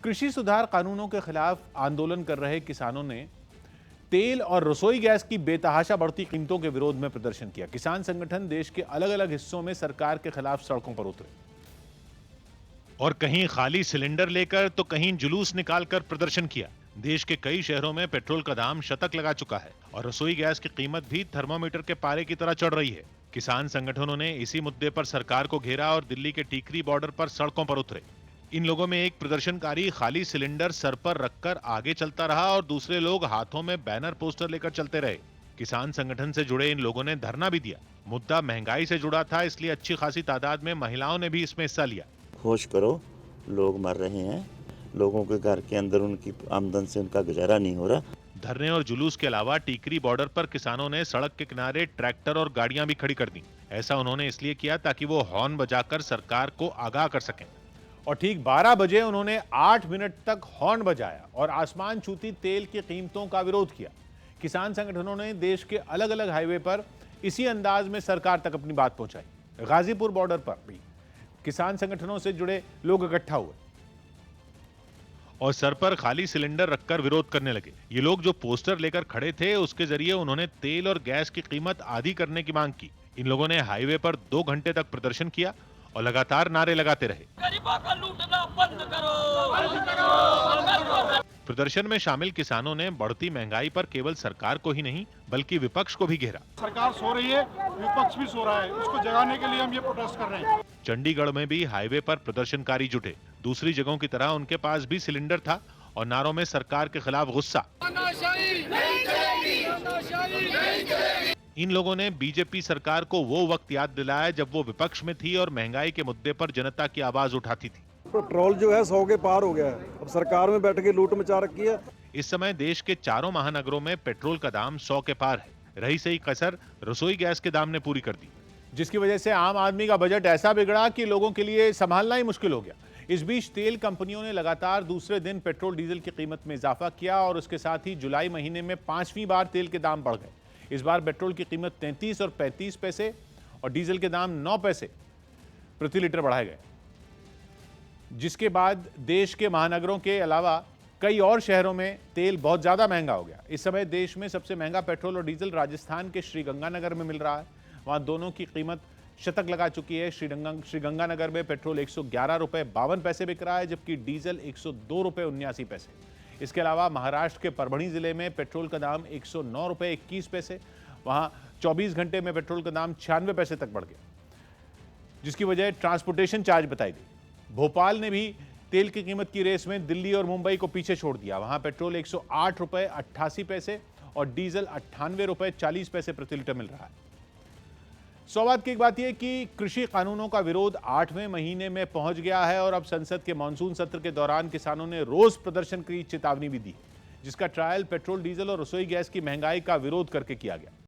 कृषि सुधार कानूनों के खिलाफ आंदोलन कर रहे किसानों ने तेल और रसोई गैस की बेतहाशा बढ़ती कीमतों के विरोध में प्रदर्शन किया। किसान संगठन देश के अलग अलग हिस्सों में सरकार के खिलाफ सड़कों पर उतरे और कहीं खाली सिलेंडर लेकर तो कहीं जुलूस निकालकर प्रदर्शन किया। देश के कई शहरों में पेट्रोल का दाम शतक लगा चुका है और रसोई गैस की कीमत भी थर्मामीटर के पारे की तरह चढ़ रही है। किसान संगठनों ने इसी मुद्दे पर सरकार को घेरा और दिल्ली के टीकरी बॉर्डर पर सड़कों पर उतरे। इन लोगों में एक प्रदर्शनकारी खाली सिलेंडर सर पर रखकर आगे चलता रहा और दूसरे लोग हाथों में बैनर पोस्टर लेकर चलते रहे। किसान संगठन से जुड़े इन लोगों ने धरना भी दिया। मुद्दा महंगाई से जुड़ा था, इसलिए अच्छी खासी तादाद में महिलाओं ने भी इसमें हिस्सा लिया। होश करो, लोग मर रहे हैं, लोगों के घर के अंदर उनकी आमदन से उनका गुजारा नहीं हो रहा। धरने और जुलूस के अलावा टीकरी बॉर्डर पर किसानों ने सड़क के किनारे ट्रैक्टर और गाड़ियां भी खड़ी कर दी। ऐसा उन्होंने इसलिए किया ताकि वो हॉर्न बजाकर सरकार को आगाह कर सकें। और ठीक 12 बजे उन्होंने 8 मिनट तक हॉर्न बजाया और आसमान छूती तेल की कीमतों का विरोध किया। किसान संगठनों ने देश के अलग अलग हाईवे पर इसी अंदाज में सरकार तक अपनी बात पहुंचाई। गाजीपुर बॉर्डर पर भी किसान संगठनों से जुड़े लोग इकट्ठा हुए और सर पर खाली सिलेंडर रखकर विरोध करने लगे। ये लोग जो पोस्टर लेकर खड़े थे, उसके जरिए उन्होंने तेल और गैस की कीमत आधी करने की मांग की। इन लोगों ने हाईवे पर 2 घंटे तक प्रदर्शन किया और लगातार नारे लगाते रहे। गरीबों को लूटना बंद करो, बंद करो। प्रदर्शन में शामिल किसानों ने बढ़ती महंगाई पर केवल सरकार को ही नहीं बल्कि विपक्ष को भी घेरा। सरकार सो रही है, विपक्ष भी सो रहा है, उसको जगाने के लिए हम ये प्रोटेस्ट कर रहे हैं। चंडीगढ़ में भी हाईवे पर प्रदर्शनकारी जुटे। दूसरी जगहों की तरह उनके पास भी सिलेंडर था और नारों में सरकार के खिलाफ गुस्सा। इन लोगों ने बीजेपी सरकार को वो वक्त याद दिलाया जब वो विपक्ष में थी और महंगाई के मुद्दे पर जनता की आवाज उठाती थी। पेट्रोल जो है 100 के पार हो गया है, अब सरकार में बैठ के लूट मचा रखी है। इस समय देश के चारों महानगरों में पेट्रोल का दाम 100 के पार है। रही सही कसर रसोई गैस के दाम ने पूरी कर दी, जिसकी वजह से आम आदमी का बजट ऐसा बिगड़ा कि लोगों के लिए संभालना ही मुश्किल हो गया। इस बीच तेल कंपनियों ने लगातार दूसरे दिन पेट्रोल डीजल की कीमत में इजाफा किया और उसके साथ ही जुलाई महीने में 5वीं बार तेल के दाम बढ़ गए। इस बार पेट्रोल की कीमत 33 और 35 पैसे और डीजल के दाम 9 पैसे प्रति लीटर बढ़ाए गए, जिसके बाद देश के महानगरों के अलावा कई और शहरों में तेल बहुत ज्यादा महंगा हो गया। इस समय देश में सबसे महंगा पेट्रोल और डीजल राजस्थान के श्रीगंगानगर में मिल रहा है। वहां दोनों की कीमत शतक लगा चुकी है। श्रीगंगानगर में पेट्रोल 111 रुपए 52 पैसे बिक रहा है, जबकि डीजल 102 रुपए 79 पैसे। इसके अलावा महाराष्ट्र के परभणी जिले में पेट्रोल का दाम 109 रुपए 21 पैसे, वहां 24 घंटे में पेट्रोल का दाम 96 पैसे तक बढ़ गया, जिसकी वजह ट्रांसपोर्टेशन चार्ज बताई गई। भोपाल ने भी तेल की कीमत की रेस में दिल्ली और मुंबई को पीछे छोड़ दिया। वहां पेट्रोल 108 रुपए 88 पैसे और डीजल 98 रुपए 40 पैसे प्रति लीटर मिल रहा है। सौभाग्य की एक बात यह कि कृषि कानूनों का विरोध 8वें महीने में पहुंच गया है और अब संसद के मानसून सत्र के दौरान किसानों ने रोज प्रदर्शन की चेतावनी भी दी, जिसका ट्रायल पेट्रोल डीजल और रसोई गैस की महंगाई का विरोध करके किया गया।